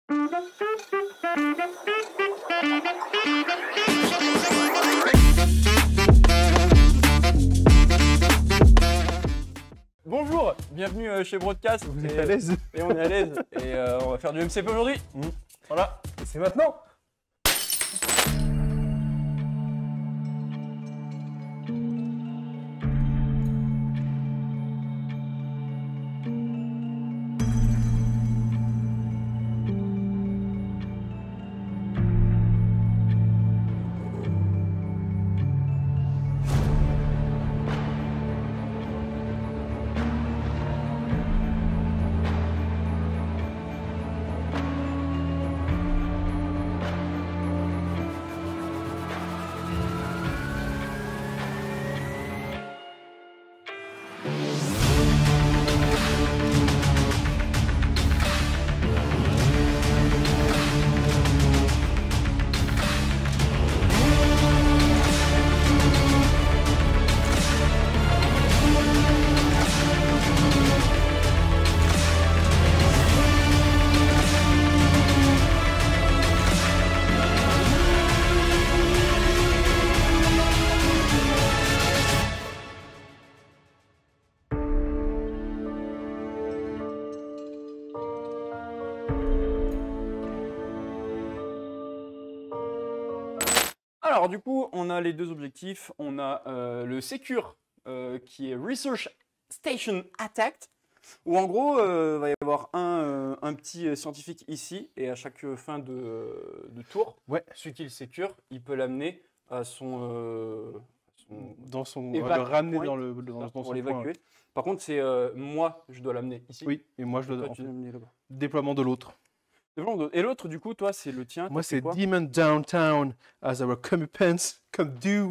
Bonjour, bienvenue chez Broadcast. Vous êtes à l'aise? Et on est à l'aise. Et on va faire du MCP aujourd'hui. Voilà. Et c'est maintenant. Alors du coup, on a les deux objectifs. On a le Secure qui est Research Station Attacked, où en gros, va y avoir un petit scientifique ici, et à chaque fin de tour, Ouais. celui qui le Secure, il peut l'amener à son Dans son, évac le ramener point, dans pour son l'évacuer. point. Par contre, c'est moi, je dois l'amener ici. Oui, et moi je Toi, le tu dois l'amener là-bas. déploiement de l'autre. Et l'autre, du coup, toi, c'est le tien. Moi toi, c'est quoi Demon Downtown as our recompense come due.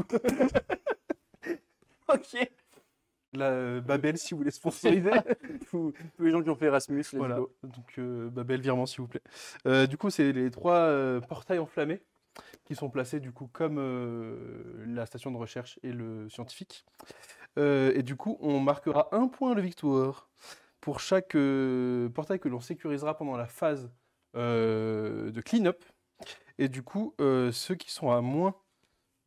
Ok. La Babel si vous voulez sponsoriser. Tous les gens qui ont fait Erasmus, let's Voilà, go. donc Babel virement s'il vous plaît. Du coup c'est les trois portails enflammés qui sont placés du coup comme la station de recherche et le scientifique. Et du coup on marquera un point de victoire pour chaque portail que l'on sécurisera pendant la phase de clean-up. Et du coup ceux qui sont à moins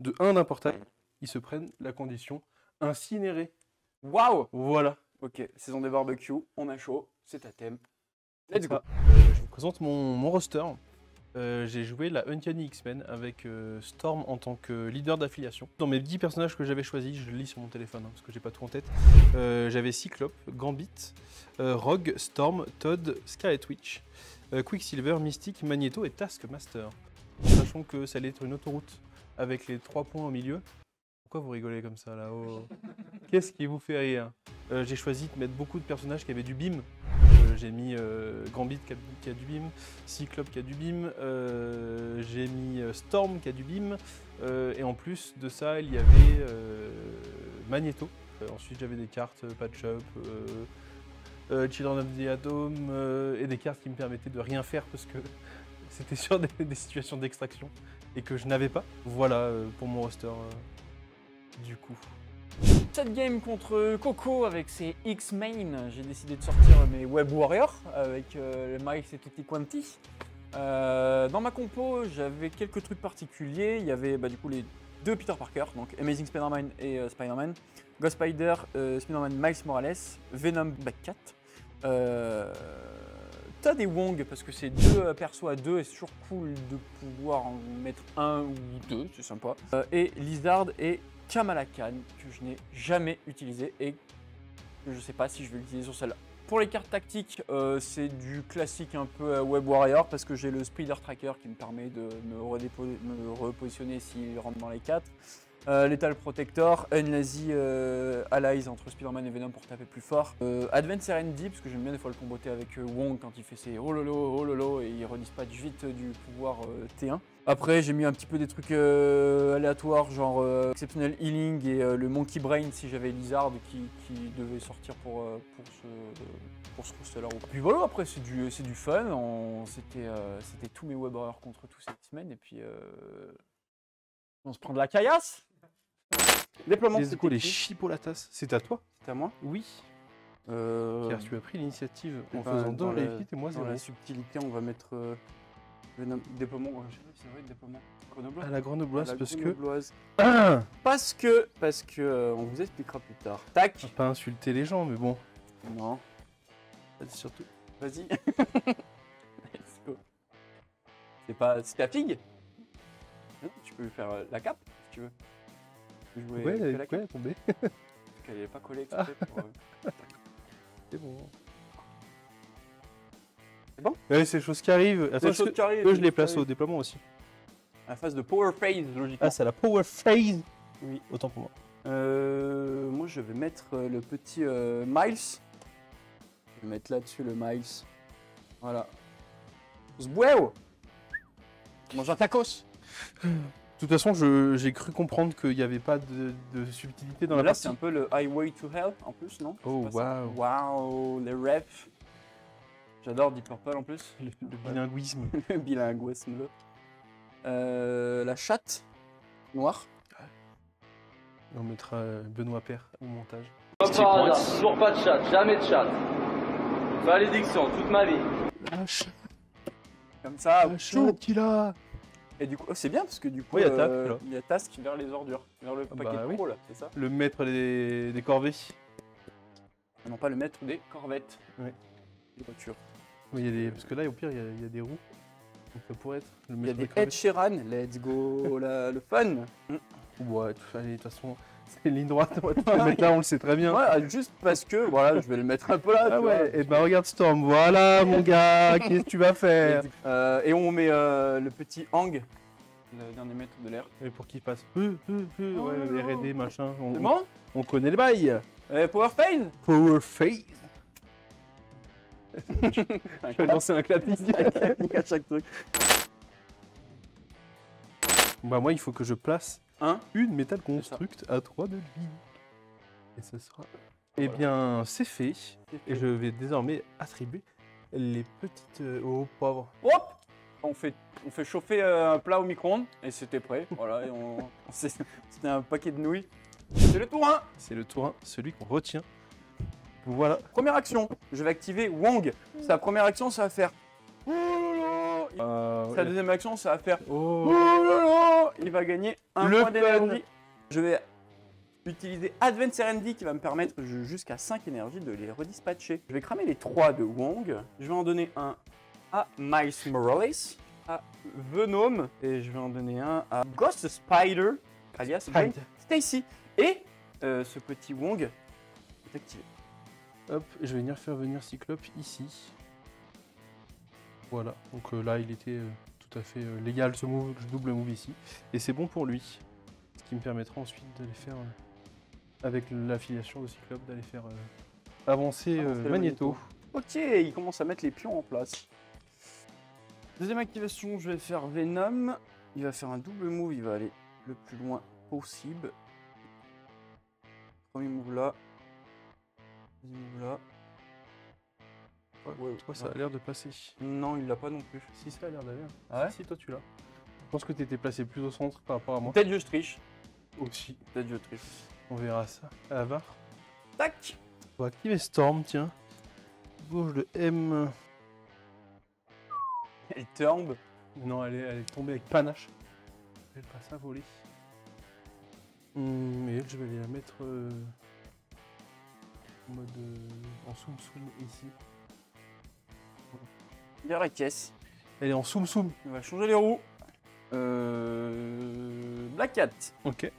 de 1 d'un portail, ils se prennent la condition incinérée. Waouh. Voilà. Ok, saison des barbecues, on a chaud, c'est à thème. Let's go. Je vous présente mon roster. J'ai joué la Uncanny X-Men avec Storm en tant que leader d'affiliation. Dans mes 10 personnages que j'avais choisis, je lis sur mon téléphone parce que j'ai pas tout en tête. J'avais Cyclope, Gambit, Rogue, Storm, Todd, Scarlet Witch, Quicksilver, Mystique, Magneto et Taskmaster. Sachant que ça allait être une autoroute avec les 3 points au milieu. Pourquoi vous rigolez comme ça là-haut? Qu'est-ce qui vous fait rire? J'ai choisi de mettre beaucoup de personnages qui avaient du beam. J'ai mis Gambit qui a du beam, Cyclope qui a du beam, j'ai mis Storm qui a du beam, et en plus de ça, il y avait Magneto. Ensuite, j'avais des cartes Patch Up, Children of the Atom, et des cartes qui me permettaient de rien faire parce que c'était sur des situations d'extraction et que je n'avais pas. Voilà pour mon roster du coup. Cette game contre Coco avec ses X-Main, j'ai décidé de sortir mes Web Warriors avec le Miles et Tutti Quanti. Dans ma compo, j'avais quelques trucs particuliers. Il y avait du coup les deux Peter Parker, donc Amazing Spider-Man et Spider-Man, Ghost Spider, Spider-Man Miles Morales, Venom Black Cat. T'as des Wong parce que c'est deux persos à deux et c'est toujours cool de pouvoir en mettre un ou deux, c'est sympa. Et Lizard et Kamala Khan que je n'ai jamais utilisé et que je sais pas si je vais l'utiliser sur celle-là. Pour les cartes tactiques, c'est du classique un peu Web Warrior parce que j'ai le Speeder Tracker qui me permet de me repositionner s'il rentre dans les 4. Lethal Protector, Unlazy Allies entre Spider-Man et Venom pour taper plus fort. Advance R&D parce que j'aime bien des fois le comboter avec Wong quand il fait ses oh lolo et il redispatch vite du pouvoir T1. Après j'ai mis un petit peu des trucs aléatoires genre Exceptional Healing et le Monkey Brain si j'avais Lizard qui devait sortir pour ce roster-là. Puis voilà, après c'est du fun, c'était tous mes web horrors contre tous ces semaines et puis on se prend de la caillasse. Déploiement Les chipolatas, c'est à toi? C'est à moi? Oui. Car tu as pris l'initiative en ben, faisant dans 2 la- réussites et moi Dans 0. la subtilité, on va mettre déploiement. Je sais pas si c'est vrai, déploiement. Grenoblois. À la grenobloise À la parce que... grenobloise. Ah, Parce que, on vous expliquera plus tard. Tac. on va pas insulter les gens, mais bon. Non. Surtout... Vas-y. Let's go. C'est ta figue? Non, tu peux faire la cape si tu veux. Tu peux jouer Ouais, que elle la est cape. tombée. Parce qu'elle n'est pas collée exprès pour, C'est bon. C'est bon? Ouais, c'est des choses qui arrivent. Attends, Des est-ce choses que qui arrivent, eux, des je les choses place qui au arrivent. déploiement aussi. À la phase de power phase, logiquement. Ah, c'est la power phase. Oui. Autant pour moi. Moi, je vais mettre le petit Miles. Je vais mettre là-dessus le Miles. Voilà. Zbouéo! Mange un tacos! De toute façon, j'ai cru comprendre qu'il n'y avait pas de subtilité dans la Là, partie. c'est un peu le Highway to Hell en plus, non? Oh, C'est pas ça? waouh. Waouh, les refs. J'adore Deep Purple en plus. Le bilinguisme. Le bilinguisme là. La chatte noire. On mettra Benoît Père au montage. Comme par hasard, toujours pas de chat, jamais de chat. Malédiction, toute ma vie. La chatte Comme ça. tchou. qu'il a. Et du coup, c'est bien parce que du coup, Ouais, il y a Task, là. il y a Task vers les ordures, vers le Ah paquet bah de oui. pro là, c'est ça? Le maître des corvées. Non, pas le maître des corvettes. Ouais. Des voitures. Oui, il y a des... Parce que là, au pire, il y a des roues. Donc ça pourrait être le Il y a maître des des corvées. Ed Sheeran, let's go, le fun. Ouais, allez, de toute façon, c'est une ligne droite. On va tout le mettre là, on le sait très bien. Ouais, juste parce que, voilà, je vais le mettre un peu là. Ah tu vois. ouais, et bah regarde Storm, voilà mon gars, qu'est-ce que tu vas faire? Et on met le petit Hang, le dernier maître de l'air. Et pour qu'il fasse ouais, R&D, machin, C'est bon? on connaît le bail. Power Phase. Power Phase. Je vais lancer un clapic. à chaque truc. Bah moi, il faut que je place Hein? une Metal Construct à 3 de vie. Et ce sera... Eh bien, c'est fait. Et je vais désormais attribuer les petites... Oh, pauvre. Hop! On fait chauffer un plat au micro-ondes et c'était prêt. Voilà, et c'était un paquet de nouilles. C'est le tour 1. C'est le tour 1, celui qu'on retient. Voilà. Première action, je vais activer Wong. Sa première action, ça va faire. Sa deuxième action, ça va faire. Il va gagner un Le point d'énergie. fun. Je vais utiliser Advance R&D qui va me permettre jusqu'à 5 énergies de les redispatcher. Je vais cramer les 3 de Wong. Je vais en donner un à Miles Morales, à Venom, et je vais en donner un à Ghost Spider, alias Jane Stacy. Et ce petit Wong est activé. Hop, je vais venir faire venir Cyclope ici. Voilà, donc là il était tout à fait légal ce move, je double move ici. Et c'est bon pour lui. Ce qui me permettra ensuite d'aller faire, avec l'affiliation de Cyclope, d'aller faire avancer le Magneto. Ok, il commence à mettre les pions en place. Deuxième activation, je vais faire Venom. Il va faire un double move, il va aller le plus loin possible. Premier move là. Deuxième move là. Ouais, Toi, ça a l'air de passer. Non, il l'a pas non plus. Si, ça a l'air d'aller. Ah ouais? Si, toi tu l'as. Je pense que tu étais placé plus au centre par rapport à moi. Peut-être je triche. Aussi. Peut-être je triche. On verra ça. Avar. Tac! On va activer Storm, tiens. Gauche de M. Elle tombe. Non, elle est tombée avec panache. Elle passe à voler. Mais elle, je vais aller la mettre en mode en soum ici. Il y a caisse. Elle est en soum. On va changer les roues. Black Cat. Ok.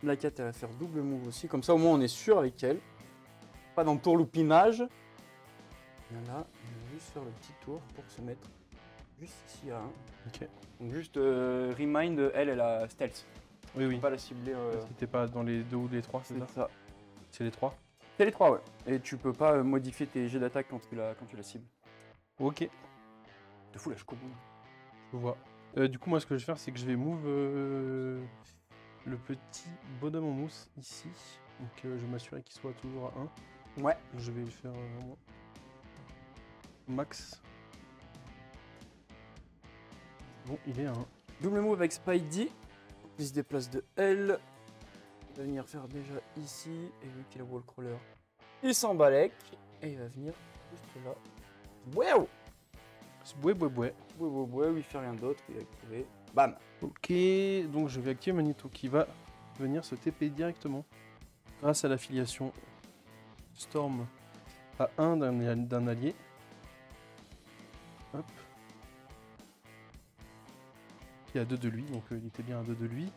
Black Cat, elle va faire double move aussi. Comme ça, au moins, on est sûr avec elle. Pas dans le tourloupinage. Voilà, on va juste faire le petit tour pour se mettre juste ici à 1. Ok. Donc juste remind, elle a stealth. Oui, oui. Faut pas la cibler. C'était pas dans les 2 ou les 3, c'est ça? ça. C'est les 3. C'est les 3, ouais. Et tu peux pas modifier tes jets d'attaque quand tu la cibles. Ok. Te fous la chocobon. Je vois. Du coup, moi, ce que je vais faire, c'est que je vais move le petit bonhomme en mousse ici. Donc, je vais m'assurer qu'il soit toujours à 1. Ouais. Je vais le faire max. Bon, il est à 1. Double move avec Spidey. Il se déplace de L. Il va venir faire déjà ici. Et vu qu'il a wallcrawler, Il s'embalèque et il va venir juste là. Wow. Boué, boué, boué. Oui, il fait rien d'autre, il est activé. Bam. Ok, donc je vais activer Magneto qui va venir se TP directement grâce à l'affiliation Storm à 1 d'un allié. Hop. Qui est à 2 de lui, donc il était bien à 2 de lui.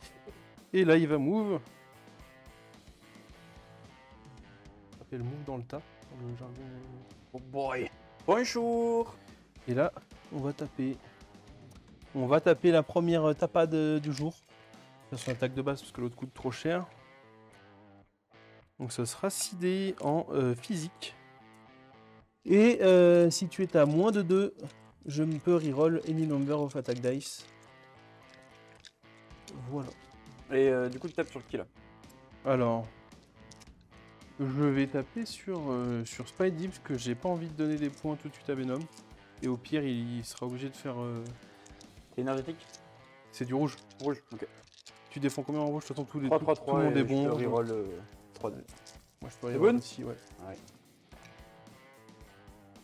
Et là il va move. Ça s'appelle move dans le tas. Dans le jargon. Oh boy. Bonjour. Et là, on va taper. On va taper la première tapade du jour. Ça sera attaque de base parce que l'autre coûte trop cher. Donc ça sera 6 dés en physique. Et si tu es à moins de 2, je peux reroll any number of attack dice. Voilà. Et du coup, tu tapes sur qui là? Alors, je vais taper sur Spidey parce que j'ai pas envie de donner des points tout de suite à Venom. Et au pire, il sera obligé de faire... C'est énergétique? C'est du rouge. Rouge, ok. Tu défends combien en rouge? De toute façon, tout le 3-3-3, monde est je bon. peux reroll 3-2. Moi, je peux C'est reroll bon aussi, ouais. Ouais.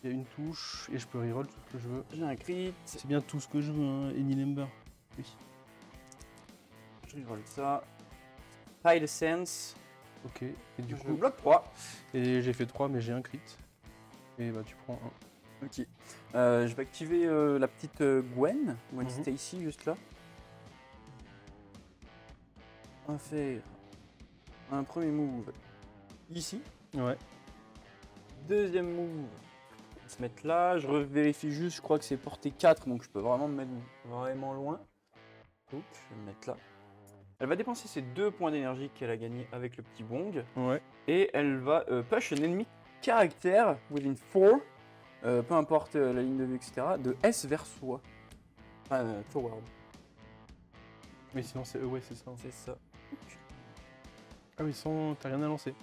Il y a une touche et je peux reroll tout ce que je veux. J'ai un crit. C'est bien tout ce que je veux, hein. Any number. Oui. Je reroll ça. Pile Sense. Ok. Et du Je coup, bloque 3. et j'ai fait 3, mais j'ai un crit. Et bah, tu prends 1. Ok. Je vais activer la petite Gwen Stacy juste là. On va faire un premier move ici. Ouais. Deuxième move, on va se mettre là. Je vérifie juste, je crois que c'est portée 4, donc je peux vraiment me mettre vraiment loin. Donc je vais me mettre là. Elle va dépenser ses 2 points d'énergie qu'elle a gagné avec le petit bong. Ouais. Et elle va push un ennemi caractère within 4. Peu importe la ligne de vue, etc., de S vers soi. Enfin, forward. Mais sinon, c'est ouais, c'est ça. C'est ça. Ah oui, sans... t'as rien à lancer.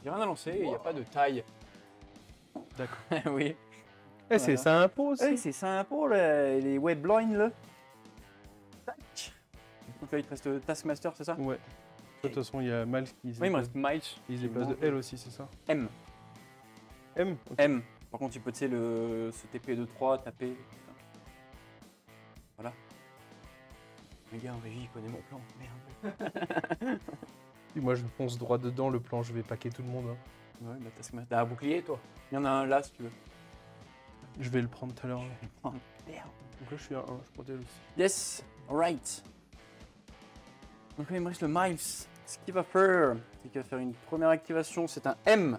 J'ai rien à lancer, il n'y a pas de taille. D'accord. Oui. Eh, c'est ça impose. Oui, c'est sympa pour les web blinds là. Tac. Donc là, il te reste Taskmaster, c'est ça? Ouais. De toute façon, il y a Miles qui Oui, il me reste Miles. les places de L aussi, c'est ça? M. M. Ok. M. Par contre, tu peux, tu sais, ce TP de 3, taper. Voilà. Le gars en régie, il connaît mon plan. Merde. Et moi, je fonce droit dedans, le plan, je vais paquer tout le monde. Hein. Ouais, bah t'as un bouclier, toi. Il y en a un là, si tu veux. Je vais le prendre tout à l'heure. Oh, merde. Donc là, je suis à 1, je protège aussi. Yes, alright. Donc là, il me reste le Miles. Ce qu'il va faire, c'est qu'il va faire une première activation, c'est un M.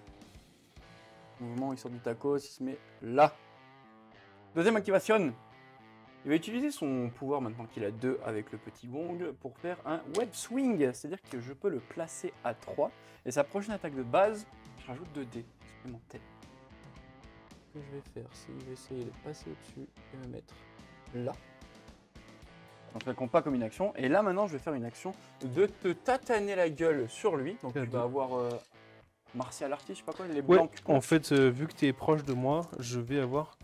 Mouvement, il sort du tacos, il se met là. Deuxième activation. Il va utiliser son pouvoir maintenant qu'il a 2 avec le petit bong pour faire un web swing. C'est-à-dire que je peux le placer à 3. Et sa prochaine attaque de base, je rajoute 2 dés supplémentaires. Ce que je vais faire, c'est que je vais essayer de passer au-dessus et me mettre là. Donc, je ne compte pas comme une action. Et là, maintenant, je vais faire une action de te tataner la gueule sur lui. Donc, tu vas avoir Martial Artist, je sais pas quoi, les Ouais, blancs. en fait, vu que tu es proche de moi, je vais avoir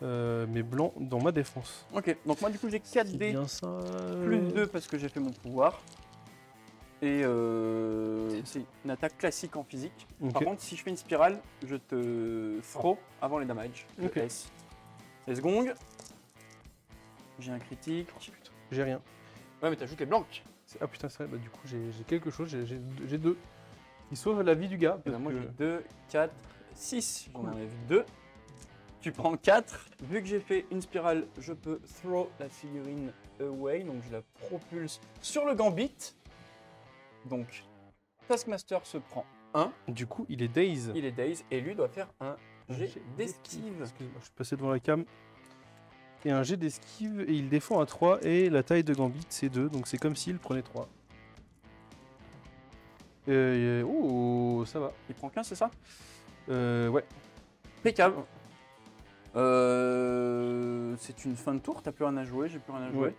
mes blancs dans ma défense. Ok, donc moi, du coup, j'ai 4 C'est dés bien ça. plus 2 parce que j'ai fait mon pouvoir. Et c'est une attaque classique en physique. Ok. Par contre, si je fais une spirale, je te throw avant les damages. Le Ok. S. 16 gong. J'ai un critique. J'ai rien. Ouais, mais t'ajoutes les blancs. Ah putain, c'est vrai, bah, du coup, j'ai quelque chose, j'ai 2. Qui sauve la vie du gars. Et ben moi, parce j'ai que- 2, 4, 6. J'en Cool. enlève 2. Tu prends 4. Vu que j'ai fait une spirale, je peux throw la figurine away. Donc, je la propulse sur le gambit. Donc, Taskmaster se prend 1. Du coup, il est Daze. Il est Daze et lui doit faire un jet d'esquive. Excuse-moi, je suis passé devant la cam. Et un jet d'esquive et il défend à 3 et la taille de Gambit c'est 2, donc c'est comme s'il prenait 3. Oh, ça va. Il prend 15, c'est ça? Ouais. Impeccable. C'est une fin de tour, t'as plus rien à jouer, j'ai plus rien à jouer. Ouais.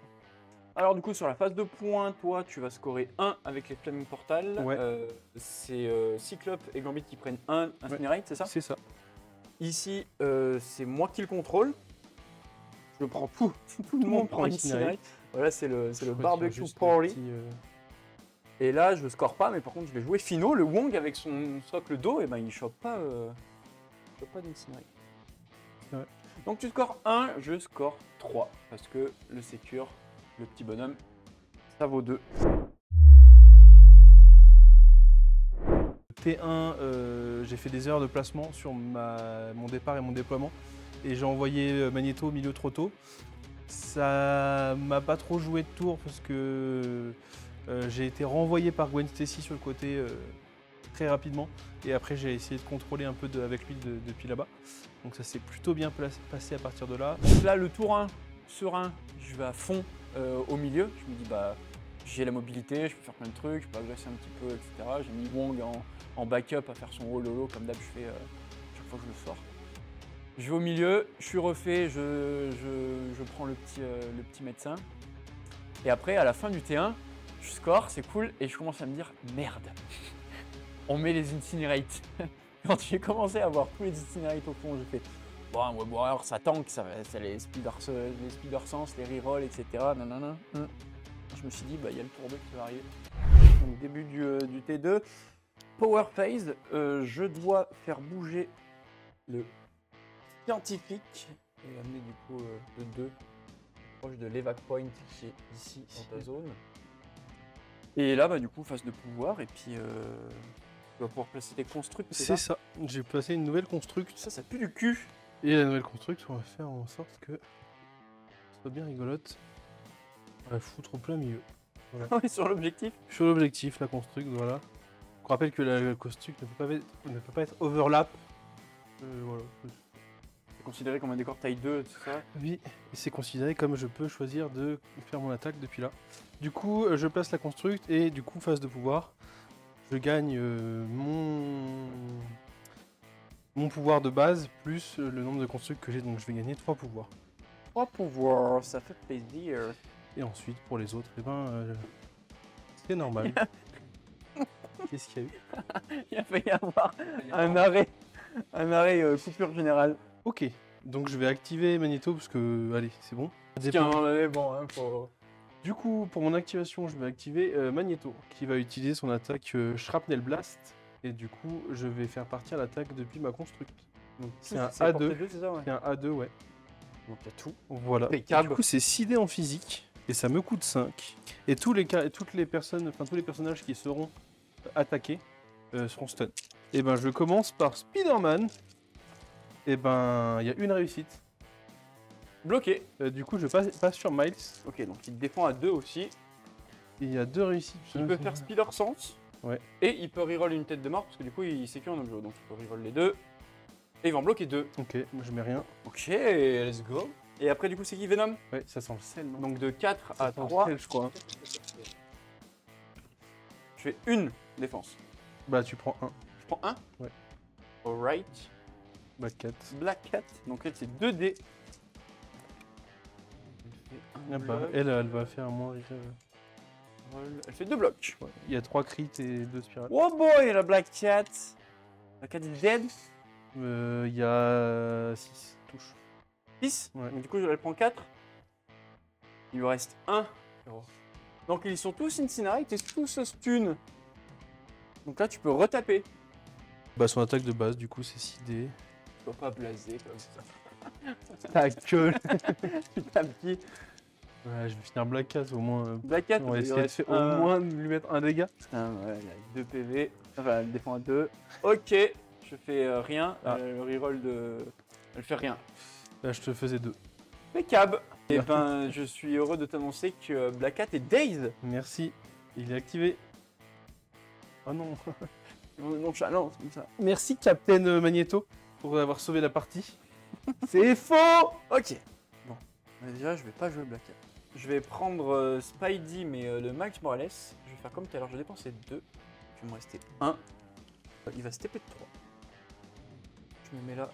Alors du coup sur la phase de points, toi tu vas scorer 1 avec les Flaming Portal. Ouais. C'est Cyclope et Gambit qui prennent 1 Incinerate, c'est ça? C'est ça. Ici c'est moi qui le contrôle. Je prends tout, tout le monde prend Incinerate. Voilà, c'est le barbecue party. Et là, je score pas, mais par contre, je vais jouer Fino. Le Wong avec son socle d'eau, et ben il chope pas d'Incinerate. Ouais. Donc tu scores 1, je score 3. Parce que le Secure, le petit bonhomme, ça vaut 2. T1, j'ai fait des erreurs de placement sur mon départ et mon déploiement. Et j'ai envoyé Magneto au milieu trop tôt. Ça m'a pas trop joué de tour parce que j'ai été renvoyé par Gwen Stacy sur le côté très rapidement. Et après, j'ai essayé de contrôler un peu avec lui depuis là-bas. Donc ça s'est plutôt bien passé à partir de là. Donc là, le tour 1, serein, je vais à fond au milieu. Je me dis, bah, j'ai la mobilité, je peux faire plein de trucs, je peux agresser un petit peu, etc. J'ai mis Wong en backup à faire son haut lolo comme d'hab, je fais chaque fois que je le sors. Je vais au milieu, je suis refait, je prends le petit médecin. Et après, à la fin du T1, je score, c'est cool, et je commence à me dire, merde, on met les Incinerate. Quand j'ai commencé à voir tous les Incinerate au fond, j'ai fait, bon, un Web Warrior, ça tank, c'est les Speeder Sense, les rerolls, etc. Nanana. Je me suis dit, bah, il y a le tour 2 qui va arriver. Donc, début du T2. Power Phase, je dois faire bouger le scientifique et amener du coup le 2 proche de l'Evac Point qui est ici dans ta zone. Et là, bah, du coup, phase de pouvoir, et puis tu vas pouvoir placer tes constructs. C'est ça, j'ai placé une nouvelle construct. Ça pue du cul. Et la nouvelle construct, on va faire en sorte que ça soit bien rigolote. On va la foutre au plein milieu. Voilà. Oui, sur l'objectif. Sur l'objectif, la construct, voilà. Je rappelle que la construct ne peut pas être overlap. Voilà. C'est considéré comme un décor taille 2, tout ça. Oui, et c'est considéré comme je peux choisir de faire mon attaque depuis là. Du coup, je place la construct et du coup, phase de pouvoir, je gagne mon pouvoir de base plus le nombre de constructs que j'ai, donc je vais gagner 3 pouvoirs. 3 pouvoirs, ça fait plaisir. Et ensuite, pour les autres, eh ben, c'est normal. Qu'est-ce qu'il y a eu? Il a failli avoir un arrêt coupure générale. Ok, donc je vais activer Magneto parce que, allez, c'est bon. Tiens, mais bon, hein, faut... Du coup, pour mon activation, je vais activer Magneto, qui va utiliser son attaque Shrapnel Blast. Et du coup, je vais faire partir l'attaque depuis ma construct. Donc c'est un A2. C'est ça, ouais. C'est un A2, ouais. Donc il y a tout. Voilà. Et du coup, c'est 6 dés en physique. Et ça me coûte 5. Et tous les personnages qui seront attaqués seront stun. Et ben, je commence par Spider-Man. Et ben, il y a une réussite. Bloqué. Du coup, je passe sur Miles. Ok, donc il défend à 2 aussi. Et il y a 2 réussites. Il peut faire Spider Sense. Ouais. Et il peut reroll une tête de mort parce que du coup il sécure un objet. Donc il peut reroll les deux. Et il va en bloquer 2. Ok, moi je mets rien. Ok, let's go. Et après du coup c'est qui Venom? Ouais, ça sent le sel, non? Donc de 4 Ça à sent le 3, sel, je crois. je fais une défense. Bah, tu prends 1. Je prends 1. Ouais. Alright. Black Cat. Black Cat. Donc elle c'est 2 dés. Ah bah, elle va faire moins. Elle fait 2 blocs. Ouais. Il y a 3 crits et 2 spirales. Oh boy, la Black Cat. Black Cat est dead. Il y a 6 touches. 6. Ouais. Donc du coup, elle prend 4. Il lui reste 1. Donc ils sont tous Incinerate et tous stun. Donc là, tu peux retaper. Bah, son attaque de base, du coup, c'est 6 dés. Tu dois pas blaser comme ça. Ta gueule. Putain, petit. Ouais, je vais finir Black Cat au moins. Black Cat, On va il essayer de reste faire au moins de lui mettre un dégât. Putain, ouais, il a 2 PV. Enfin, elle défend à 2. Ok, je fais rien. Ah. Le reroll de. Elle fait rien. Là, je te faisais 2. Impeccable. Et ben, je suis heureux de t'annoncer que Black Cat est dazed. Merci. Il est activé. Oh non. Nonchalant, comme ça. Merci, Captain Magneto, pour avoir sauvé la partie. C'est faux. Ok. Bon, mais déjà, je vais pas jouer Black Cat. Je vais prendre Spidey, mais le Max Morales. Je vais faire comme tout à l'heure, je vais dépenser 2. Il va me rester 1. Il va se TP de 3. Je me mets là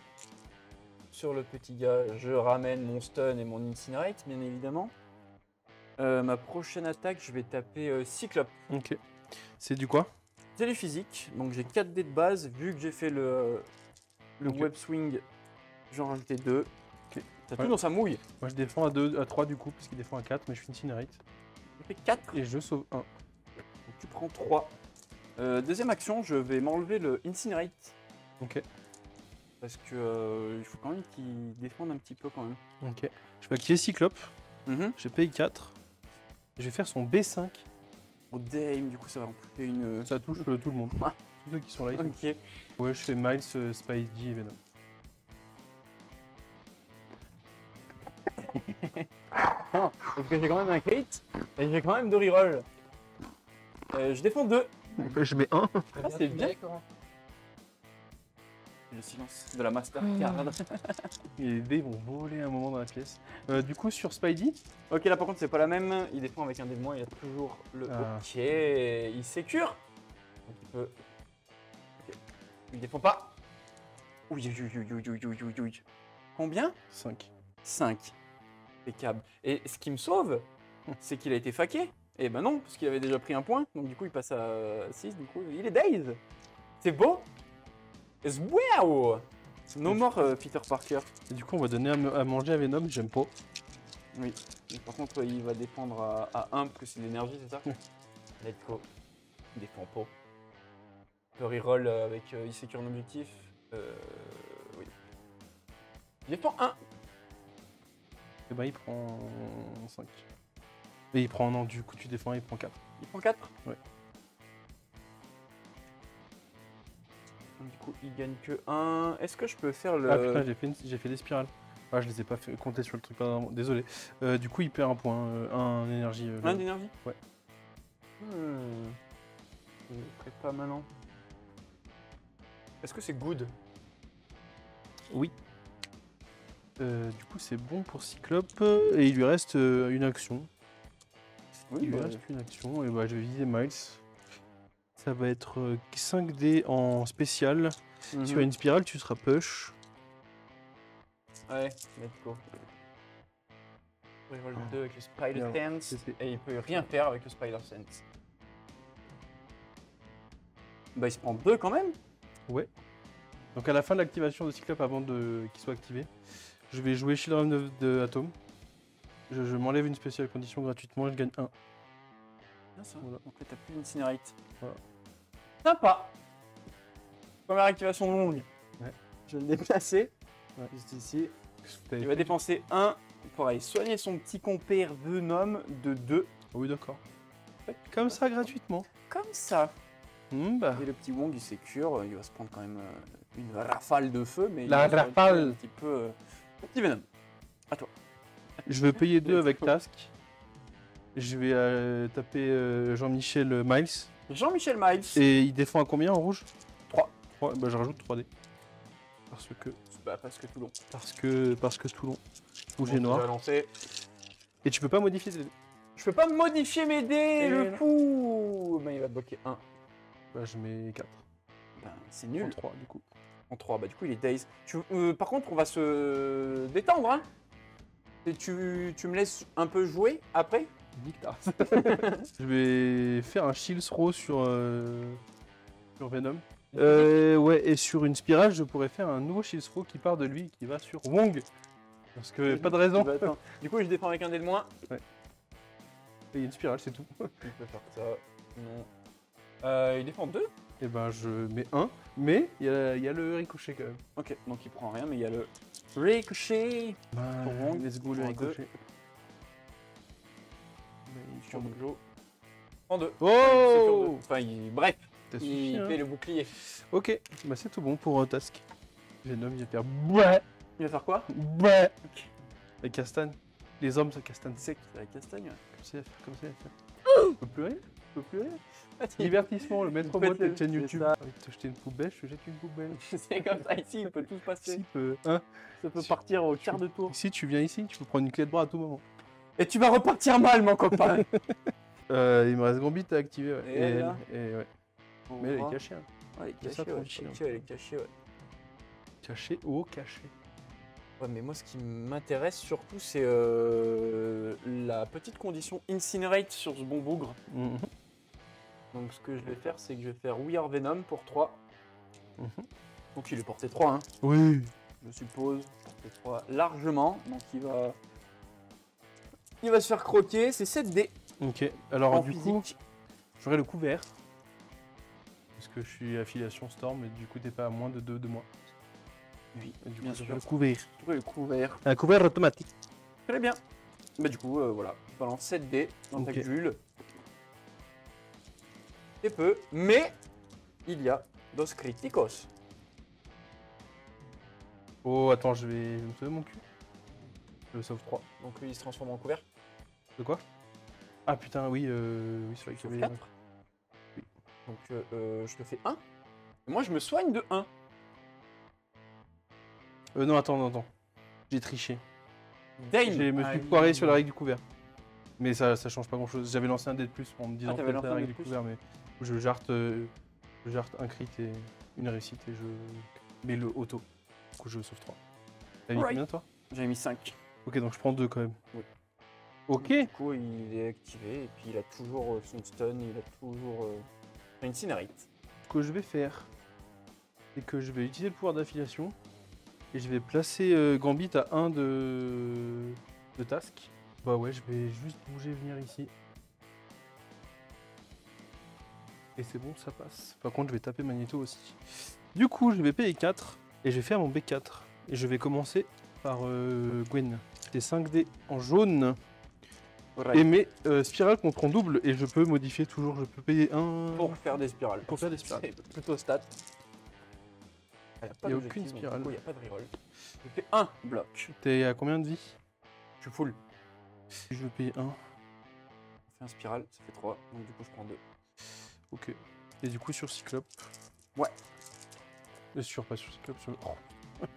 sur le petit gars. Je ramène mon stun et mon incinerate, bien évidemment. Ma prochaine attaque, je vais taper Cyclope. Ok. C'est du quoi? C'est du physique. Donc j'ai 4 dés de base. Vu que j'ai fait le Ok. web swing, j'en rajoutais 2. Ok. T'as Ouais. tout dans sa mouille. Moi, je défends à 3 du coup, parce qu'il défend à 4, mais je suis incinerate. J'ai fait 4. Et je sauve 1. Donc tu prends 3. Deuxième action, je vais m'enlever le Incinerate. Ok. Parce que il faut quand même qu'il défende un petit peu quand même. Ok. Je vais activer Cyclope. Mhm. Je paye 4. Je vais faire son B5. Oh damn, du coup ça va en couper une... Ça touche tout le monde. Tous ceux qui sont là. Ok. Ouais, je fais Miles, Spidey et Venom. Non, parce que j'ai quand même un crit et j'ai quand même 2 rerolls. Je défends 2. Je mets 1. Ah, c'est bien. Le silence de la Mastercard. Et les dés vont voler un moment dans la pièce. Du coup, sur Spidey, Ok, là par contre c'est pas la même. Il défend avec un dé de moins, il a toujours le... Ah. Ok, il sécure. Donc il peut... Ok. Il défend pas. Oui, oui. Combien? 5. 5. Impeccable. Et ce qui me sauve, c'est qu'il a été faqué. Et ben non, parce qu'il avait déjà pris un point. Donc du coup il passe à 6, du coup il est daze. C'est beau. Wow. No more Peter Parker. Et du coup, on va donner à manger à Venom, j'aime pas. Oui. Mais par contre, il va défendre à 1 parce que c'est l'énergie, c'est ça? Let's go. Il défend pas. Il peut reroll avec il sécure un objectif. Oui. Il défend 1. Et ben, il prend 5. Et il prend, non, du coup, tu défends, il prend 4. Il prend 4. Ouais. Du coup, il gagne que 1. Est-ce que je peux faire le... Ah putain, j'ai fait des spirales. Ah, je les ai pas fait compter sur le truc, pardon, désolé. Du coup, il perd un point, un énergie. Un d'énergie? Ouais. Je le ferai pas maintenant. Est-ce que c'est good? Oui. Du coup, c'est bon pour Cyclope. Et il lui reste une action. Oui, Il lui reste une action. Et bah, je vais viser Miles. Ça va être 5 dés en spécial. Mhm. Sur une spirale, tu seras push. Ouais, let's go. Il reroll 2 avec le Spider Merde, Sense. c'était- Et il peut rien faire avec le Spider Sense. Bah, il se prend 2 quand même. Ouais. Donc à la fin de l'activation de Cyclope, avant qu'il soit activé, je vais jouer Shield Realm de Atom. Je m'enlève une spéciale condition gratuitement et je gagne 1. Bien ça. Voilà. Donc là, t'as plus d'Incinerate. Voilà. Sympa. Première activation longue. Ouais. Je vais le déplacer. Ouais. Juste ici. T'avais Il va fait- dépenser 1 pour aller soigner son petit compère Venom de 2. Oui, d'accord. Comme ça, gratuitement. Comme ça. Bah. Et le petit Wong, il sécure. Il va se prendre quand même une rafale de feu. Mais La il va se rafale. retrouver un petit peu... petit Venom. À toi. Je vais payer 2 avec Task. Je vais taper Jean-Michel Miles. Jean-Michel Miles. Et il défend à combien en rouge? 3. 3. Bah, je rajoute 3D. Parce que Parce que Toulon. Toulon. Rouge et noir. Lancé. Et tu peux pas modifier tes dés. Je peux pas modifier mes dés, Et le non. fou. Ben, il va bloquer 1. Bah, je mets 4. Ben, c'est nul. 3 du coup. En 3, bah du coup il est daze. Par contre, on va se détendre, hein. Et tu me laisses un peu jouer après? Nique ta race. Je vais faire un Shield Throw sur Venom. Ouais, et sur une spirale, je pourrais faire un nouveau Shield Throw qui part de lui, qui va sur Wong. Parce que pas de raison. Bah, attends. Du coup, je défends avec un dé de moins. Il y a une spirale, c'est tout. Il peut faire ça. Non. Il défend 2. Et ben je mets 1, mais il y a le ricochet quand même. Ok, donc il prend rien, mais il y a le ricochet. Pour Wong, Let's go le prends deux. ricochet. Sur Mojo. Prend 2. Oh Enfin, bref, T'as il suffi, hein. fait le bouclier. Ok, bah c'est tout bon pour Task. Venom il va faire ouais, Il va faire quoi? ouais. Les castanes. Les hommes, ça castane sec. C'est la castagne. Comme ça, il va faire, comme ça, il va faire. Je peux plus rien, je peux plus rien. Divertissement, le maître mot de la chaîne c'est YouTube. ça. Envie de te jeter une poubelle, je te jette une poubelle. C'est comme ça ici, il peut tout se passer. Ici, hein, Ça peut partir au quart de tour. ici, tu viens ici, tu peux prendre une clé de bras à tout moment. Et tu vas repartir mal, mon copain. Il me reste Gambit à activer. Ouais. Et elle, là et ouais. Mais elle est cachée. Hein. Ouais, elle est C'est ça, cachée, ouais. tranquille, Ok, elle est cachée, ouais. Cachée ou cachée. Ouais, mais moi, ce qui m'intéresse surtout, c'est la petite condition Incinerate sur ce bon bougre. Mhm. Donc, ce que je vais faire, c'est que je vais faire We Are Venom pour 3. Mhm. Donc, il est porté 3, hein, Oui. je suppose. Porté 3 largement. Donc, il va se faire croquer. C'est 7 dés Ok, alors en du physique. coup, J'aurai le couvert. Parce que je suis affiliation Storm et du coup t'es pas à moins de 2 de moi. Oui, Et du coup, bien j'aurai sûr. le couvert. Le couvert. Un couvert automatique. Très bien. Bah du coup, voilà. Tu balances 7 dés dans ta Ok. bulle. C'est peu, mais il y a dos críticos. Oh, attends, je vais me sauver mon cul. Je le sauve 3. Donc lui, il se transforme en couvert. De quoi? Ah putain, oui, oui c'est vrai qu'il y Sauf avait... 4. Donc je te fais 1. Et moi, je me soigne de 1. Non, attends. J'ai triché. Dane. Je me suis foiré sur la règle du couvert. Mais ça change pas grand chose. J'avais lancé un dé de plus en me disant que t'avais c'était lancé la un règle dé du de plus. couvert, mais je jarte un crit et une réussite et je mets le auto. Du coup je sauve 3. T'as mis Right. combien toi? J'ai mis 5. Ok, donc je prends 2 quand même. Oui. Ok. Du coup, il est activé et puis il a toujours son stun, il a toujours Incinerate. Ce que je vais faire, c'est que je vais utiliser le pouvoir d'affiliation et je vais placer Gambit à 1 de task. Bah ouais, je vais juste bouger, venir ici. Et c'est bon, ça passe. Par contre, je vais taper Magneto aussi. Du coup, je vais payer 4 et je vais faire mon B4. Et je vais commencer par Gwen. C'est 5 dés en jaune. Et mes spirales contre en double et je peux modifier toujours, je peux payer 1 Pour faire des spirales. pour faire des spirales. C'est plutôt stat. Il Y a aucune spirale. Il n'y a pas de reroll. Je fais 1 bloc. T'es à combien de vie? Je suis full. Je veux payer 1. On fait un spiral, ça fait 3. Donc du coup, je prends 2. Ok. Et du coup sur Cyclope. Ouais. Pas sur Cyclope, sur... Tu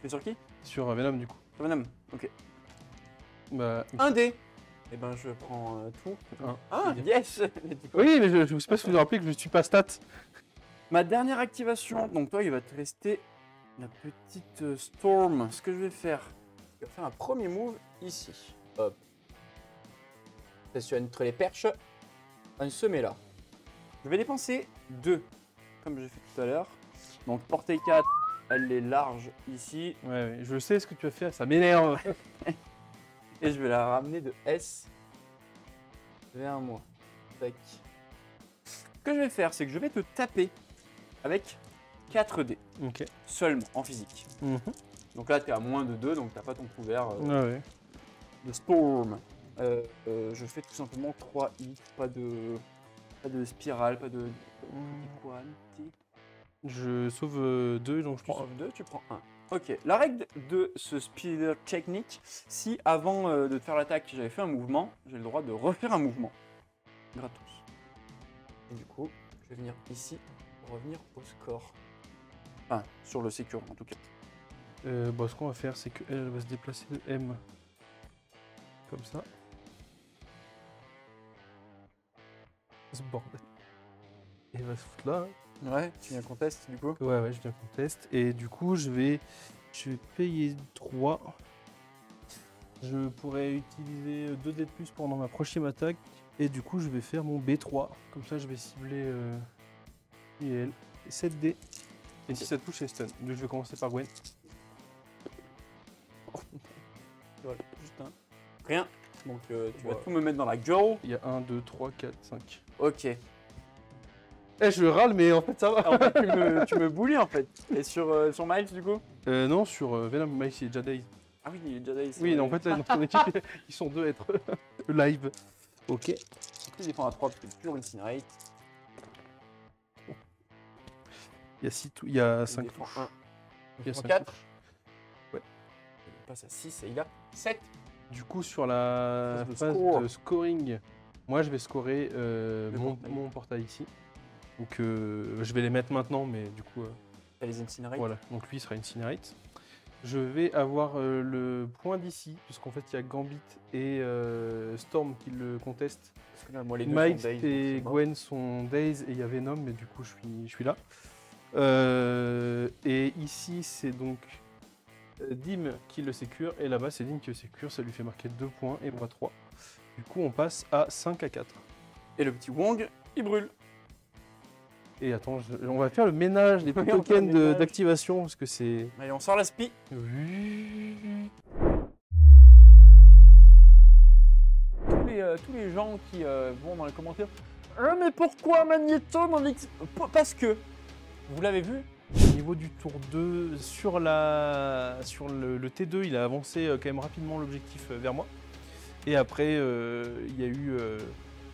fais sur qui? sur Venom du coup. Sur Venom. Ok. Bah, 1 dé. Et ben, je prends tout. Un. Ah, yes. oui, mais je sais pas si vous vous rappelez que je suis pas stat. Ma dernière activation. Donc toi, il va te rester la petite Storm. Ce que je vais faire, je vais faire un premier move ici. Hop. C'est sur entre les perches. Un semer là. Je vais dépenser 2, comme j'ai fait tout à l'heure. Donc portée 4, elle est large ici. Ouais, je sais ce que tu vas faire, ça m'énerve. Et je vais la ramener de S vers moi. Tac. Ce que je vais faire, c'est que je vais te taper avec 4 dés. Ok. Seulement, en physique. Donc là, tu es à moins de 2, donc tu n'as pas ton couvert Ouais. de Storm. Je fais tout simplement 3 hits, pas de spirale, pas de quanti. Je sauve 2, donc je Tu prends sauves 2, tu prends 1. Ok, la règle de ce speeder technique, si avant de te faire l'attaque, j'avais fait un mouvement, j'ai le droit de refaire un mouvement. Gratos. Et du coup, je vais venir ici pour revenir au score. Enfin, sur le secure en tout cas. Bah, ce qu'on va faire, c'est qu'elle va se déplacer de M. Comme ça. Ce bordel. Et elle va se foutre là. Ouais, tu viens qu'on teste du coup. Ouais, je viens qu'on teste. Et du coup, je vais payer 3. Je pourrais utiliser 2 dés de plus pendant ma prochaine attaque. Et du coup, je vais faire mon B3. Comme ça, je vais cibler lui et elle. Et 7 dés. Et si ça touche, c'est stun. Donc, je vais commencer par Gwen. Voilà, juste un. Rien. Donc tu vas Ouais. tout me mettre dans la gueule. Il y a 1, 2, 3, 4, 5. Ok. Je râle, mais en fait, ça va. En fait, tu me bullies en fait. Et sur Miles du coup? Non, sur Venom, Miles, il est déjà Days. Ah oui, il est déjà là ici. Oui, non, en fait, là, dans ton équipe, ils sont 2 à être live. Ok. Il défend à 3 parce que c'est toujours Incinerate. Il y a Il 5 défend touches. 1. Il y a Il 5 4. touches. Ouais. Il passe à 6 et il a 7. Du coup, sur la Phase de phase score. de scoring, moi, je vais scorer portail. mon portail ici. Donc, je vais les mettre maintenant, mais du coup, T'as les Incinerate. voilà. Donc, lui, il sera Incinerate. Je vais avoir le point d'ici, puisqu'en fait, il y a Gambit et Storm qui le contestent. Parce que là, moi, les deux Miles sont Daze, donc et c'est mort. Gwen sont Daze et il y a Venom, mais du coup, je suis là. Et ici, c'est donc Dim qui le sécure, et là-bas, c'est Dim qui le sécure. Ça lui fait marquer 2 points et moi 3. Du coup, on passe à 5 à 4. Et le petit Wong, il brûle. Et attends, on va faire le ménage des Oui, on fait le tokens ménage. d'activation, parce que c'est... Allez, on sort la spi. Tous les gens qui vont dans les commentaires, Mais pourquoi Magneto dans X? Parce que, vous l'avez vu? Au niveau du tour 2, sur le T2, il a avancé quand même rapidement l'objectif vers moi. Et après, il y a eu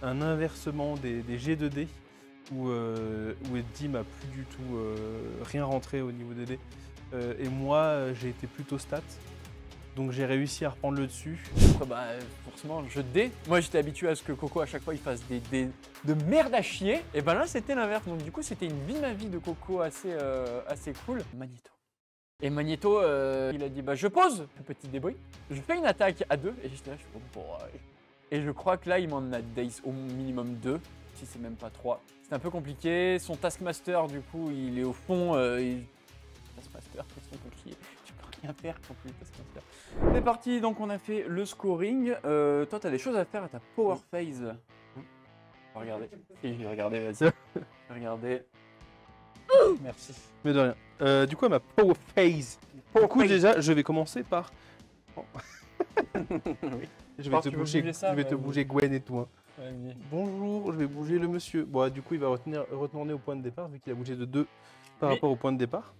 un inversement des G2D où Eddie m'a plus du tout rien rentré au niveau des dés. Et moi, j'ai été plutôt stat. Donc j'ai réussi à reprendre le dessus. Après, bah, forcément, jeu de dés. Moi, j'étais habitué à ce que Coco, à chaque fois, il fasse des dés de merde à chier. Et ben là, c'était l'inverse. Donc du coup, c'était une vie ma vie de Coco assez cool. Magneto. Et Magneto, il a dit, bah je pose, petit débris. Je fais une attaque à 2 et j'étais là, je suis bon, et je crois que là, il m'en a daze au minimum 2, si c'est même pas 3. C'est un peu compliqué. Son Taskmaster, du coup, il est au fond. Taskmaster, c'est compliqué. Tu peux rien faire quand tu es Taskmaster. C'est parti, donc on a fait le scoring. Toi, tu as des choses à faire à ta power phase. Regardez. Et je vais regarder, vas-y. Je vais regarder. Merci. Mais de rien. Du coup, à ma power phase. Du coup, déjà, je vais commencer par. Oh. Oui. Je vais te bouger Gwen et tout. Hein. Vas-y. Bonjour, je vais bouger le monsieur. Bon, du coup, il va retourner au point de départ vu qu'il a bougé de 2 par rapport au point de départ.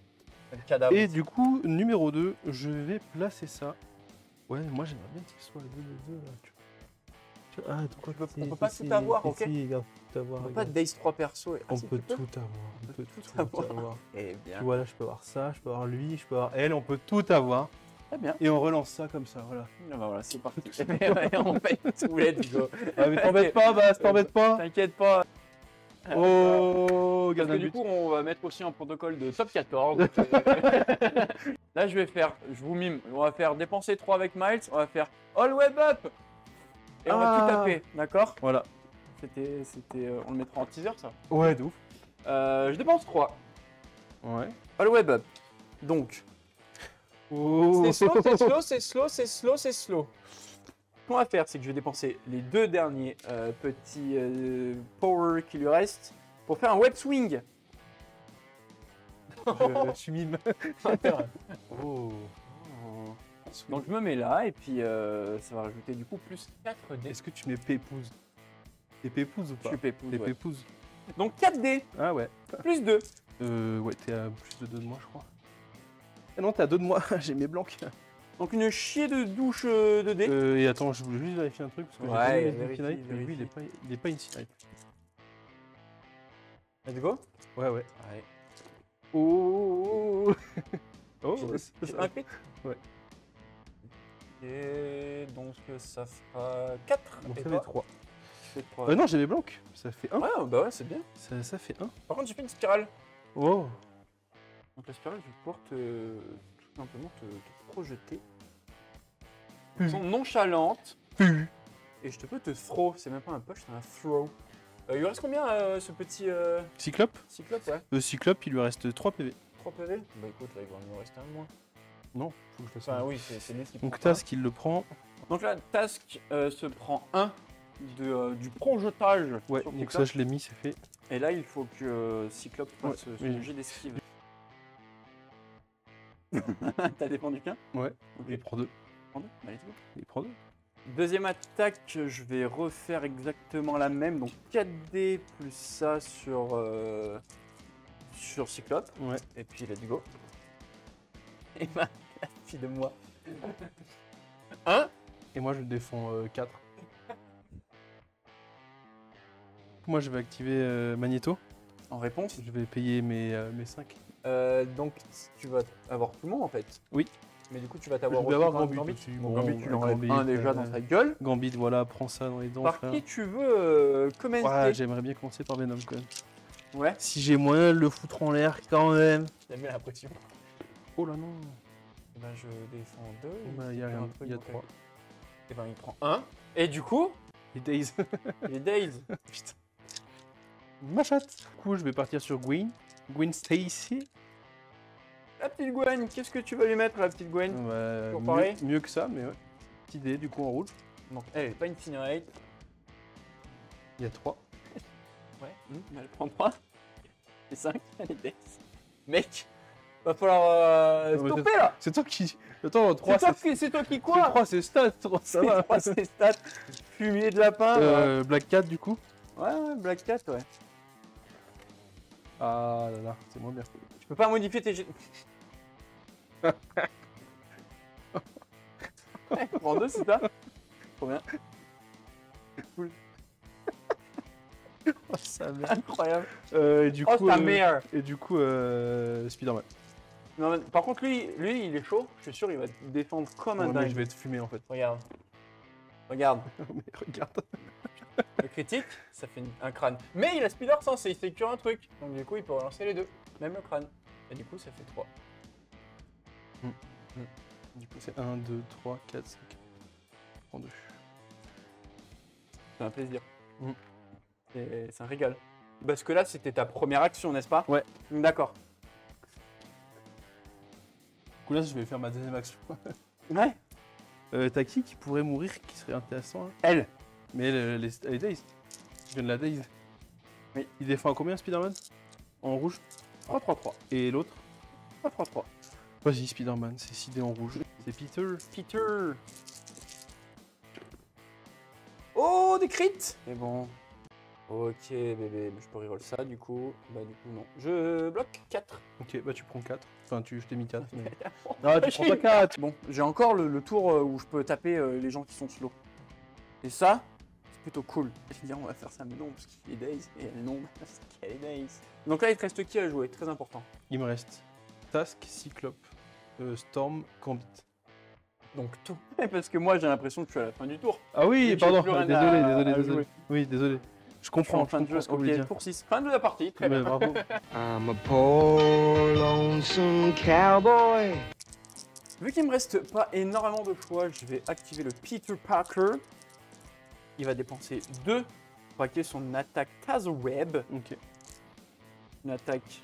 Cadavre. Et du coup, numéro 2, je vais placer ça. Ouais, moi j'aimerais bien qu'il soit 2 là. Ah, donc on peut pas tout avoir, ok? Si, regarde, tout avoir. On peut pas daze 3 persos. On peut tout avoir. On peut tout avoir. Eh bien. Tu vois, là, je peux avoir ça, je peux avoir lui, je peux avoir elle, on peut tout avoir. Très bien. Et on relance ça comme ça, voilà. Ah bah voilà, c'est parti. On fait tout, let's go. Ah, mais t'embête pas, Bas, t'embête pas. T'inquiète pas. Oh, parce garde que un du but. coup, on va mettre aussi un protocole de top 14. Là, je vous mime, on va faire dépenser 3 avec Miles, on va faire all web up. Et on va tout taper, d'accord? Voilà. On le mettra en teaser, ça. Ouais, de ouf. Je dépense 3. Ouais. All web up. Donc, Oh. c'est slow, c'est slow, c'est slow, c'est slow, c'est slow. Ce qu'on va faire, c'est que je vais dépenser les 2 derniers petits power qui lui restent pour faire un web swing. Je suis mime. Oh. Donc je me mets là et puis ça va rajouter du coup plus 4 dés. Est-ce que tu mets pépouze? T'es pépouze ou Je pas? suis pépouze, T'es ouais. pépouze. Donc 4 dés, Ah ouais. plus 2. Ouais, t'es à plus de 2 de moi, je crois. Ah non, t'es à 2 de moi, j'ai mes blancs. Donc une chier de douche de dés. Et attends, je voulais juste vérifier un truc parce que Ouais, j'ai pas vérifie, mis mais lui, vérifie. il est pas infinite. Let's go. Ouais, ouais. Allez. Oh. Oh, J'ai un crit. Ouais. Et donc ça fera 4. Donc et ça toi fait 3. Je fais 3. Non, j'ai mes blancs. Ça fait 1. Ouais, bah ouais, c'est bien. Ça fait 1. Par contre, j'ai fait une spirale. Oh. Donc la spirale, je vais pouvoir tout simplement te projeter. Pu. Elles sont nonchalantes. Pu. Et je te peux te throw. C'est même pas un push, c'est un throw. Il lui reste combien ce petit Cyclope. cyclope, ouais? Le Cyclope, il lui reste 3 PV. 3 PV? Bah écoute, là, il va me rester un de moins. Non, faut que je fasse Enfin ça. oui, c'est lui qui prend. Donc ça. Task, il le prend. Donc là, Task se prend 1 du projetage. Ouais, sur donc Cyclope. ça, je l'ai mis, c'est fait. Et là, il faut que Cyclope fasse Ouais, son oui. jet d'esquive. T'as défendu qu'un? Ouais. Ok. Il prend 2. Prends deux. Allez, let's go. Il prend 2. Deuxième attaque, je vais refaire exactement la même. Donc 4D plus ça sur Cyclope. Ouais. Et puis let's go. Et ma fille de moi. 1. Et moi, je le défends 4. Moi, je vais activer Magneto. En réponse. Je vais payer mes 5. Donc tu vas avoir tout le monde en fait. Oui. Mais du coup tu vas t'avoir Je vais avoir Gambit. Gambit aussi. Bon, Bon, Gambit, tu l'enlèves Gambit, un déjà dans sa gueule. Gambit, voilà, prends ça dans les dents. Par frère. qui tu veux commencer? Ouais, j'aimerais bien commencer par Venom quand même. Ouais. Si j'ai moyen de le foutre en l'air quand même. T'as mis la pression. Oh là non. Et ben je défends 2. Bah, il y a rien, il y a 3. Et ben il prend 1. Et du coup, Les Days. il est daze. Putain. Ma chatte. Du coup, je vais partir sur Gwen. Gwen Stacy. La petite Gwen, qu'est-ce que tu vas lui mettre la petite Gwen? Toujours pareil. Mieux que ça, mais ouais. Petite idée, du coup en rouge. Donc elle est pas incinerate. Il y a 3. Ouais. Elle prend 3. Et 5. Elle est daze. Mec, va falloir Non, mais stopper là. C'est toi qui. Attends, 3 C'est toi qui quoi? 3 c'est stat, ça va. C'est stats. Fumier de lapin. Black Cat du coup. Ouais, Black Cat, ouais. Ah là là, c'est moins bien. Tu peux pas modifier tes jets. Prends 2, c'est ça? Trop bien. Cool. Oh, ça merde. Incroyable. Et du Oh, coup, c'est ta meilleure. et du coup, Spider-Man. Non, mais par contre, lui, il est chaud. Je suis sûr, il va te défendre comme un Ouais, mais dingue. je vais te fumer en fait. Regarde. Regarde. Mais regarde. Le critique, ça fait un crâne. Mais il a Spider Sense et il sécure un truc. Donc du coup, il peut relancer les deux. Même le crâne. Et du coup, ça fait 3. Du coup, c'est 1, 2, 3, 4, 5. Prends 2. C'est un plaisir. Mm. C'est un régal. Parce que là, c'était ta première action, n'est-ce pas? Ouais. D'accord. Du coup, là, je vais faire ma deuxième action. Ouais. T'as qui pourrait mourir qui serait intéressant hein? Elle. Mais elle est Daze. Je viens de la Daze. Oui. Il défend à combien Spider-Man? En rouge? 3-3-3. Et l'autre? 3-3-3. Vas-y, Spider-Man, c'est 6 dés en rouge. C'est Peter. Peter. Oh, des crits. Mais bon. Ok, bébé. Je peux reroll ça, du coup. Bah, du coup, non. Je bloque 4. Ok, bah tu prends 4. Enfin, je t'ai mis 4. Mais... Ah, tu prends pas 4. Bon, j'ai encore le tour où je peux taper les gens qui sont slow. Et ça, c'est plutôt cool. Je vais dire, on va faire ça, mais non, parce qu'il est Daze. Et elle, non, parce qu'elle est Daze. Donc là, il te reste qui à jouer? Très important. Il me reste Task, Cyclope, Storm, Gambit. Donc tout. Parce que moi, j'ai l'impression que je suis à la fin du tour. Ah oui, J'ai pardon. plus rien Désolé, à désolé. jouer. Oui, désolé. Je Je suis comprends, en fin de jeu. ce que vous Ok, voulez dire. pour 6. Fin de la partie. Très Mais bien. bravo. I'm a poor lonesome cowboy. Vu qu'il me reste pas énormément de choix, je vais activer le Peter Parker. Il va dépenser 2 pour activer son attaque Taserweb. Ok. Une attaque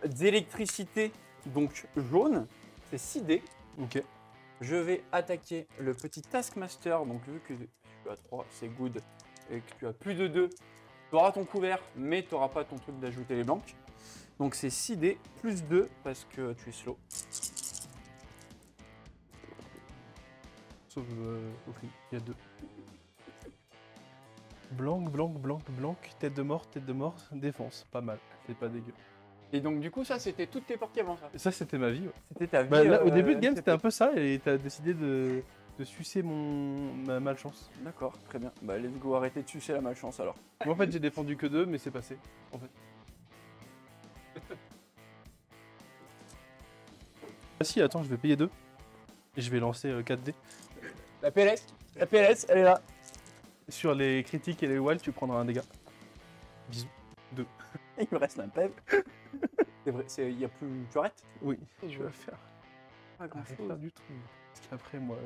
d'électricité, donc jaune. C'est 6 dés. Ok. Je vais attaquer le petit Taskmaster. Donc vu que tu as 3, c'est good. Et que tu as plus de 2, tu auras ton couvert, mais tu n'auras pas ton truc d'ajouter les blancs. Donc c'est 6 dés plus 2 parce que tu es slow. Sauf au fil, il y a 2. Blanc, tête de mort, défense. Pas mal, c'est pas dégueu. Et donc du coup ça c'était toutes tes parties avant ça. Et ça, c'était ma vie. Ouais. C'était ta vie. Bah, là, au début de game, c'était un c'était- peu ça, et t'as décidé de sucer ma malchance. D'accord, très bien. Bah let's go, arrêtez de sucer la malchance alors. Moi, en fait, j'ai défendu que 2, mais c'est passé. En fait. Ah si, attends, je vais payer 2. Et je vais lancer 4 dés. La PLS, elle est là. Sur les critiques et les walls, tu prendras un dégât. Bisous. Il me reste un PEV. C'est vrai, il y a plus. Tu arrêtes? Oui, je vais faire. Pas grand Arrête chose. pas du tout. Parce qu'après, moi,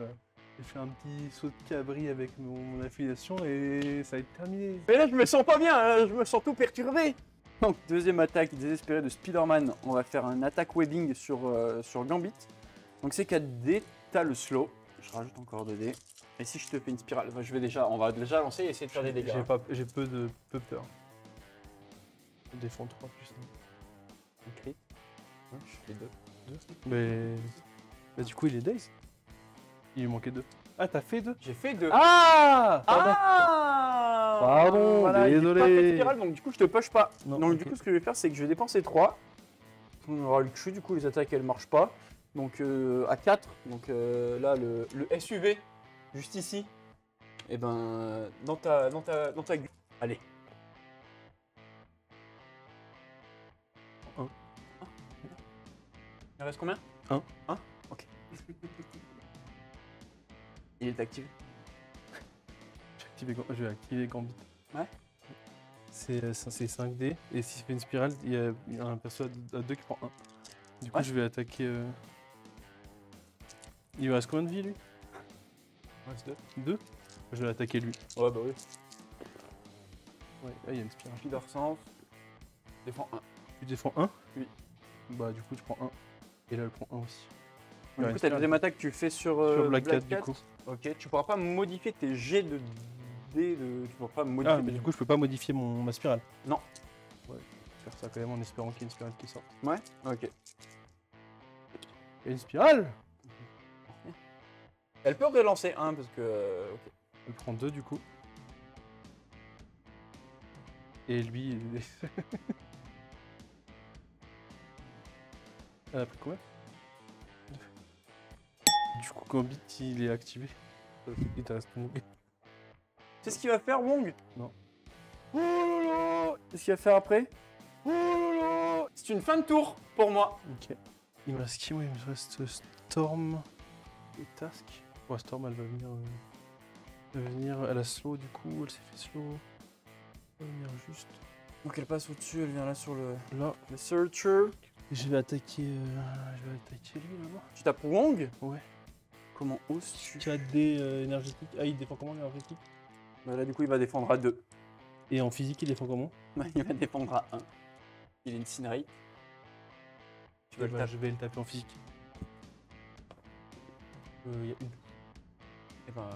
j'ai fait un petit saut de cabri avec mon affiliation et ça va être terminé. Mais là je me sens pas bien, là, je me sens tout perturbé. Donc deuxième attaque désespérée de Spider-Man, on va faire un attaque webbing sur Gambit. Donc c'est 4 dés, t'as le slow. Je rajoute encore 2 dés. Et si je te fais une spirale, enfin, on va déjà lancer et essayer de faire des dégâts. J'ai peu peur. Je défends 3 plus 1. Un crit. Ouais, je fais 2. Mais. Bah, du coup, il est Daze. Il lui manquait 2. Ah, t'as fait 2? J'ai fait 2. Ah Pardon, Pardon, j'ai désolé. pas fait de spirale, donc du coup je te push pas. Non, Donc ok. du coup ce que je vais faire c'est que je vais dépenser 3. On aura le cul, du coup les attaques elles marchent pas. Donc à 4, donc là le SUV, juste ici, et ben dans ta gueule. Allez. 1. Il reste combien? 1. 1. Ok. Il est activé. Je vais activer Gambit. Ouais. C'est 5D. Et si je fais une spirale, il y a un perso à 2 qui prend 1. Du coup, Ouais. je vais attaquer. Il me reste combien de vie lui? Il reste 2. 2. Je vais attaquer lui. Ouais bah oui. Ouais, là il y a une spirale. Spider Sense. Défends 1. Tu défends 1? Oui. Bah, du coup, tu prends 1. Et là, elle prend 1 aussi. Du Il y aura coup une ta spirale. deuxième attaque tu fais sur Black Cat, du coup. Ok, tu pourras pas modifier tes jets de dés de. Tu pourras pas Ah, modifier mais tes- du coup, je peux pas modifier ma spirale. Non. Ouais, je vais faire ça quand même en espérant qu'il y ait une spirale qui sorte. Ouais. Ok. Il y a une spirale? Elle peut relancer 1 parce que. Ok. Elle prend 2 du coup. Et lui, il est... Elle a pris combien? Du coup, Gambit, il est activé. Il te reste Wong. C'est ce qu'il va faire, Wong? Non. Oh là là! Qu'est-ce qu'il va faire après? Oh là là! C'est une fin de tour pour moi. Ok. Il me reste qui? Ouais, il me reste Storm et Task. Ouais, Storm, elle va venir... elle a slow du coup, elle s'est fait slow. Elle va venir juste Donc elle passe au-dessus, elle vient là sur le là. Searcher. Et je vais attaquer lui là-bas. Tu tapes Wong? Ouais. Comment oses-tu? 4D énergétique. Ah, il défend comment l'énergétique? Bah là du coup il va défendre à 2. Et en physique, il défend comment? Il va défendre à 1. Il incinerate. Tu vas le taper. Je vais le taper en physique. Il y a une. Et ben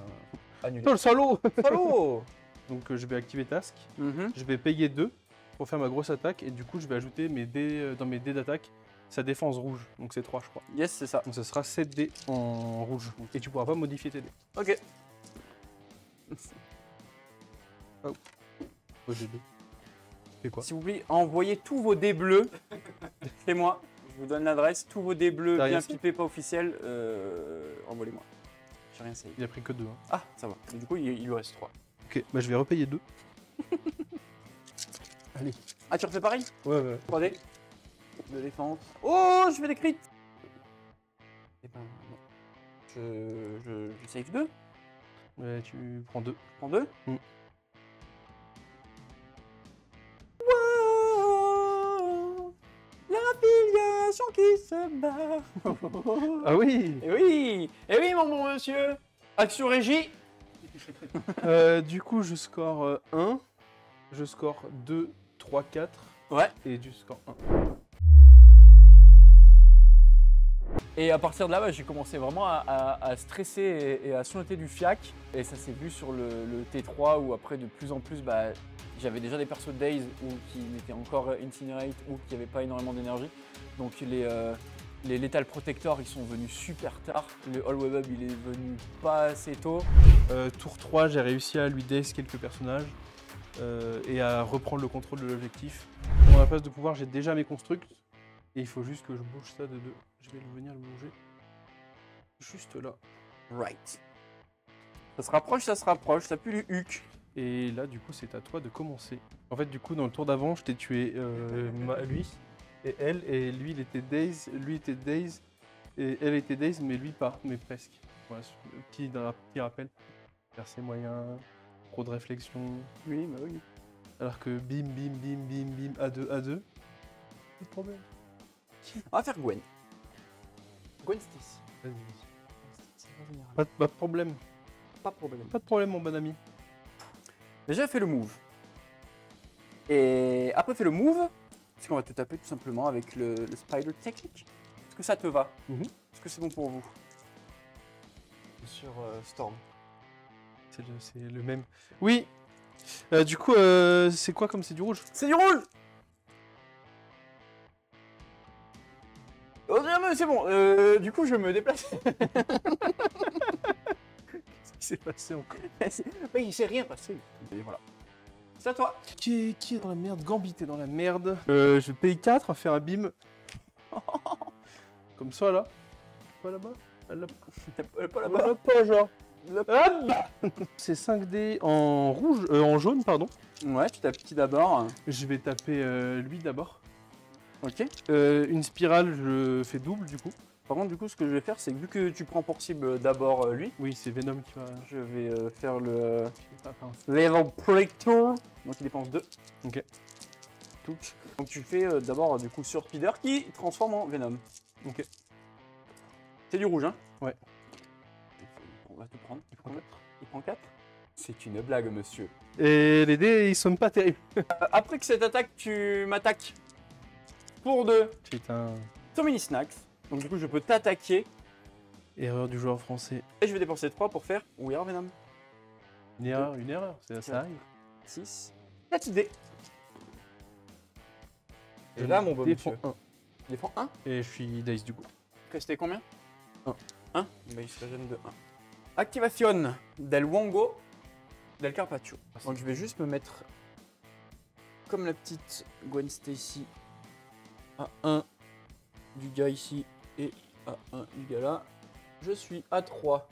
annulé. Oh le salaud! Salaud! Donc je vais activer Task. Mhm. Je vais payer 2 pour faire ma grosse attaque. Et du coup, je vais ajouter mes dés dans mes dés d'attaque. Sa défense rouge. Donc c'est 3, je crois. Yes, c'est ça. Donc ça sera 7 dés en rouge. Et tu pourras pas modifier tes dés. Ok. Oh, j'ai 2. Fais quoi? S'il vous plaît, envoyez tous vos dés bleus. C'est moi. Je vous donne l'adresse. Tous vos dés bleus T'as bien rien fait pipés, pas officiels. Envoyez-moi. J'ai rien essayé. Il a pris que 2. Hein. Ah, ça va. Et du coup, il lui reste 3. Ok, bah je vais repayer 2. Allez. Ah, tu refais pareil? Ouais. 3D. De défense. Oh, je fais des crits. Eh ben, non. Je save 2. Ouais, tu prends 2. Je prends 2. Mm. Wow, la filiation qui se bat. Ah oui. Et oui, mon bon monsieur. Action régie. Du coup, je score 1. Je score 2, 3, 4. Ouais. Et du score 1. Et à partir de là, j'ai commencé vraiment à stresser et à sauter du fiac. Et ça s'est vu sur le T3 où après de plus en plus, j'avais déjà des persos de Daze qui étaient encore Incinerate ou qui n'avaient pas énormément d'énergie. Donc les Lethal Protectors, ils sont venus super tard. Le All Web Up, il est venu pas assez tôt. Tour 3, j'ai réussi à lui daze quelques personnages. Et à reprendre le contrôle de l'objectif. Dans la phase de pouvoir, j'ai déjà mes constructs. Et il faut juste que je bouge ça de 2. Je vais venir le bouger. Juste là. Right. Ça se rapproche, ça pue le huc. Et là, du coup, c'est à toi de commencer. En fait, du coup, dans le tour d'avant, je t'ai tué lui et elle. Et lui, il était daze. Lui était daze. Et elle était daze, mais lui pas. Mais presque. Voilà, petit rappel. Percé moyen. Trop de réflexion. Oui, bah oui. Alors que bim, bim, bim, bim, bim, A2, A2. Pas de problème. On va faire Gwen. Gwen Stacy. Vas-y. Ça va venir. Pas de problème. Pas de problème. Pas de problème, mon bon ami. Déjà fait le move. Et après fait le move, c'est qu'on va te taper tout simplement avec le Spider Technique. Est-ce que ça te va? Est-ce que c'est bon pour vous? Sur Storm. C'est le même. Oui. Du coup, c'est quoi comme c'est du rouge? C'est du rouge! Oh mais c'est bon, du coup je me déplace. Qu'est-ce qui s'est passé encore? Mais il s'est rien passé. Et voilà. C'est à toi. Qui est dans la merde? Gambit est dans la merde. Je paye 4 à faire un bim. Comme ça là. Pas là-bas. Pas là-bas. Pas genre. C'est 5D en rouge, en jaune pardon. Ouais, tu tapes qui d'abord? Je vais taper lui d'abord. Ok. Une spirale, je fais double du coup. Par contre, du coup, ce que je vais faire, c'est que vu que tu prends pour cible d'abord lui, Oui, c'est Venom qui va. je vais faire le Level Predictor. Donc il dépense 2. Ok. Touch. Donc tu fais d'abord du coup sur Spider qui transforme en Venom. Ok. C'est du rouge, hein? Ouais. On va te prendre. Il prend 4. Il prend 4. C'est une blague, monsieur. Et les dés, ils sont pas terribles. Après que cette attaque, tu m'attaques pour 2 C'est un ton mini snacks. Donc du coup, je peux t'attaquer erreur du joueur français. et je vais dépenser 3 pour faire We Are Venom. Une erreur, ça arrive. 6. 4 dés. Et là, mon beau défends monsieur. 1. Il défend 1. Et je suis dice du coup. Restait combien? 1. 1. Bah, il se régène de 1. Activation del Wongo del Carpaccio. Donc je vais juste me mettre comme la petite Gwen Stacy à 1 du gars ici et à 1 du gars là, je suis à 3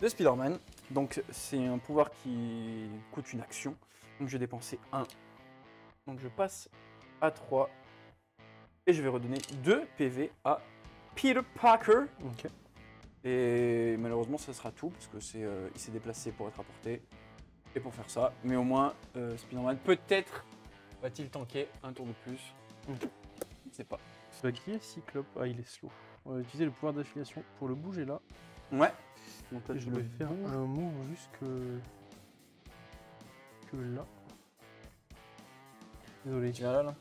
de Spider-Man. Donc c'est un pouvoir qui coûte une action. Donc je vais dépenser 1. Donc je passe à 3. Et je vais redonner 2 PV à Peter Parker. Ok. Et malheureusement, ça sera tout, parce que il s'est déplacé pour être apporté. Et pour faire ça. Mais au moins, Spider-Man, peut-être va-t-il tanker un tour de plus. Ok. Je ne sais pas. C'est qui est Cyclope? Ah, il est slow. On va utiliser le pouvoir d'affiliation pour le bouger là. Ouais. Donc toi, Et tu je le vais faire bouges. un move jusque là. Désolé, Tu viens là, là.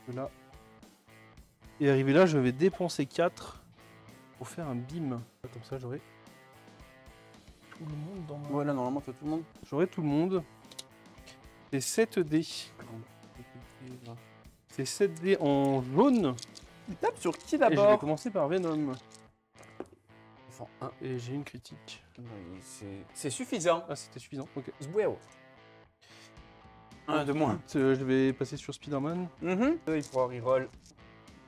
que là. Et arrivé là, je vais dépenser 4 pour faire un beam. Comme ça, j'aurai tout le monde dans ma... Ouais, là, normalement, t'as tout le monde. J'aurai tout le monde. C'est 7 dés. C'est 7 dés en jaune. Tu tapes sur qui Et je vais d'abord? commencer par Venom. Enfin, 1. Et j'ai une critique. C'est suffisant. Ah, c'était suffisant. Ok. Zbouéo. 1 de moins. Ensuite, je vais passer sur Spider-Man. Il pourra reroll.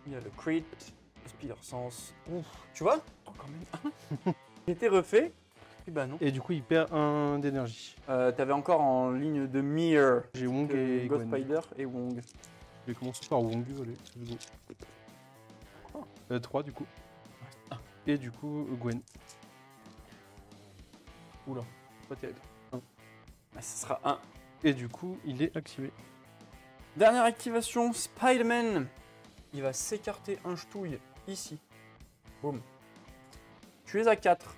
Il y a le crit, le Spider Sense. Ouf. Tu vois? Oh, quand même. Il était refait. Et bah non. Et du coup, il perd 1 d'énergie. T'avais encore en ligne de mire J'ai Wong et Ghost Gwen. Spider et Wong. Je vais commencer par Wong. Allez, let's go. 3 du coup. Et du coup, Gwen. Oula, pas terrible. Ah, ce sera 1. Et du coup, il est activé. Dernière activation, Spider-Man. Il va s'écarter un ch'touille ici. Boum. Tu es à 4.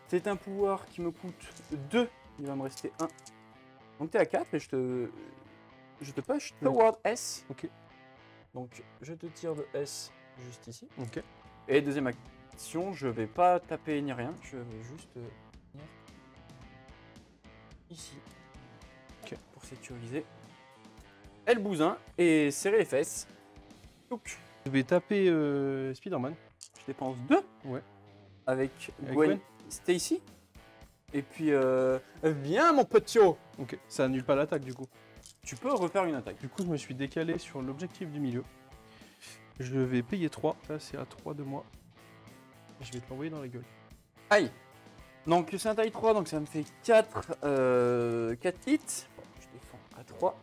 C'est un pouvoir qui me coûte 2. Il va me rester 1. Donc tu es à 4 et je te push toward S. Ok. Donc je te tire de S juste ici. Ok. Et deuxième action, je vais pas taper ni rien. Je vais juste venir ici. Ok. Pour sécuriser. Elle bousin et serrer les fesses. Donc, Je vais taper Spider-Man. je dépense 2. Ouais. Avec Avec Gwen Gwen. Stacy. Et puis, viens mon potio. Ok. Ça annule pas l'attaque du coup. Tu peux refaire une attaque. Du coup, je me suis décalé sur l'objectif du milieu. Je vais payer 3. Ça, c'est à 3 de moi. Et je vais te l'envoyer dans la gueule. Aïe. Donc, c'est un taille 3, donc ça me fait 4 hits. Bon, je défends à 3.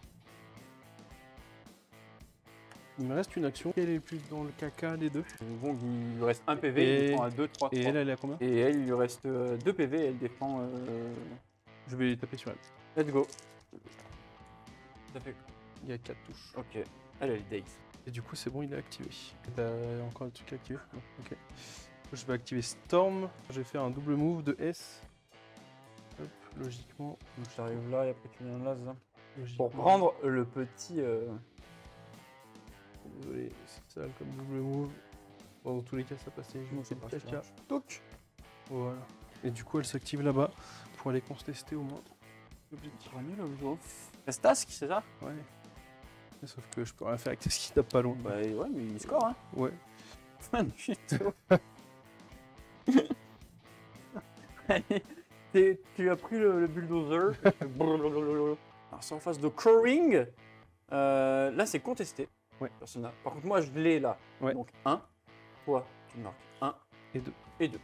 Il me reste une action. Elle est plus dans le caca, les deux. Bon, il lui reste 1 PV, Et- il défend à 2, 3, 3. Et elle est à combien? Et elle, il lui reste 2 PV et elle défend. Je vais taper sur elle. Let's go. Ça fait. Il y a 4 touches. Ok. Elle est Days. Et du coup, c'est bon, il est activé. T'as encore un truc activé? Non. Ok. Je vais activer Storm. Je vais faire un double move de S. Hop, logiquement. Donc j'arrive là et après tu viens là, c'est ça. logiquement. Pour prendre le petit. Désolé, c'est sale comme double move. Bon, dans tous les cas, ça passait. Je Non, me fais c'est pas caca. grave. Touc. Voilà. Et du coup, elle s'active là-bas pour aller contester au moins l'objectif. C'est Task, c'est ça? Ouais. Mais sauf que je peux rien faire avec ce qui tape pas loin. Bah ouais, mais il score, hein. Ouais. Magnifique. Tu as pris le bulldozer. Alors, c'est en face de Crowing. Là, c'est contesté. Ouais. Personne n'a. Par contre, moi, je l'ai là. Ouais. Donc, 1. Toi, tu marques 1 Et 2. et 2.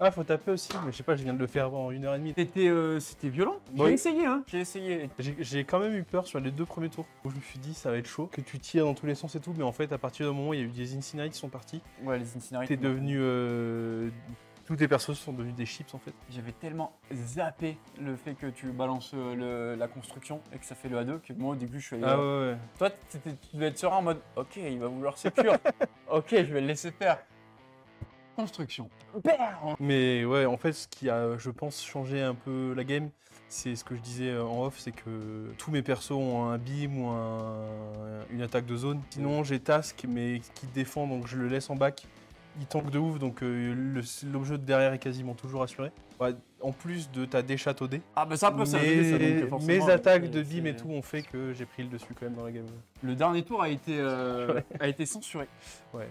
Ah, faut taper aussi, mais je sais pas, je viens de le faire en 1h30. C'était violent. Oui. J'ai essayé, hein. J'ai essayé. J'ai quand même eu peur sur les 2 premiers tours où je me suis dit ça va être chaud, que tu tires dans tous les sens et tout, mais en fait à partir du moment où il y a eu des Incineroars qui sont partis, Ouais, les Incineroars. t'es devenu. Tous tes persos sont devenus des chips en fait. J'avais tellement zappé le fait que tu balances la construction et que ça fait le A2 que moi au début je suis allé. Ah ouais. Toi tu devais être serein en mode ok il va vouloir sécure. Ok je vais le laisser faire. Construction. Mais ouais, en fait, ce qui a, je pense, changé un peu la game, c'est ce que je disais en off, c'est que tous mes persos ont un beam ou une attaque de zone. Sinon, j'ai Task, mais qui défend, donc je le laisse en back. il tank de ouf, donc l'objet de derrière est quasiment toujours assuré. Ouais, en plus de ta déchatte au dé. Ah bah ça après ça, ça donc, forcément, mes attaques de c'est- bim et tout ont fait que j'ai pris le dessus quand même dans la game. Le dernier tour a été censuré. Ouais.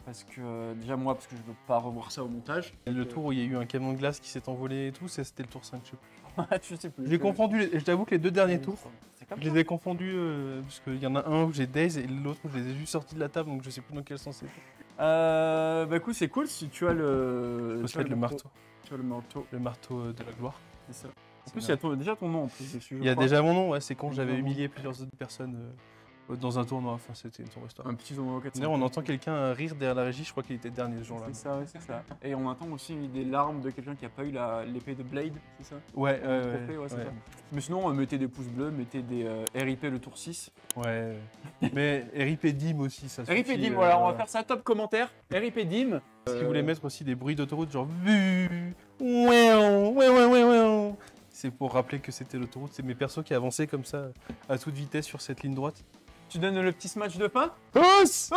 Parce que déjà moi, parce que je veux pas revoir ça au montage. Et le tour où il y a eu un camion de glace qui s'est envolé et tout, c'était le tour 5, je sais plus. Je sais plus. J'ai confondu, je t'avoue que les deux derniers tours, C'est comme je ça. les ai confondus parce qu'il y en a un où j'ai Daze et l'autre où je les ai juste sortis de la table, donc je sais plus dans quel sens c'était. Bah écoute, c'est cool si tu as le. Faut se mettre le marteau. Tu as le marteau, Le marteau de la gloire. c'est ça. En C'est plus, il y bien. a déjà ton nom en plus dessus. Il y a déjà mon nom, ouais, c'est quand Il y a j'avais mon nom. humilié plusieurs autres personnes dans un tournoi, enfin c'était une tournoi histoire. un petit tournoi au 400. D'ailleurs, on entend quelqu'un rire derrière la régie, je crois qu'il était dernier ce jour-là. C'est ça, ouais, c'est ça. Et on entend aussi des larmes de quelqu'un qui a pas eu l'épée de Blade, c'est ça? Ouais, Le trophée, ouais, c'est ça. Mais sinon, mettez des pouces bleus, mettez des RIP le tour 6. Ouais. Mais RIP Dim aussi, ça RIP suffit, Dim, voilà, on va faire ça. Top commentaire. RIP Dim. Si vous voulez mettre aussi des bruits d'autoroute, genre ouais, c'est pour rappeler que c'était l'autoroute. C'est mes persos qui avançaient comme ça à toute vitesse sur cette ligne droite. Tu donnes le petit smash de fin? Os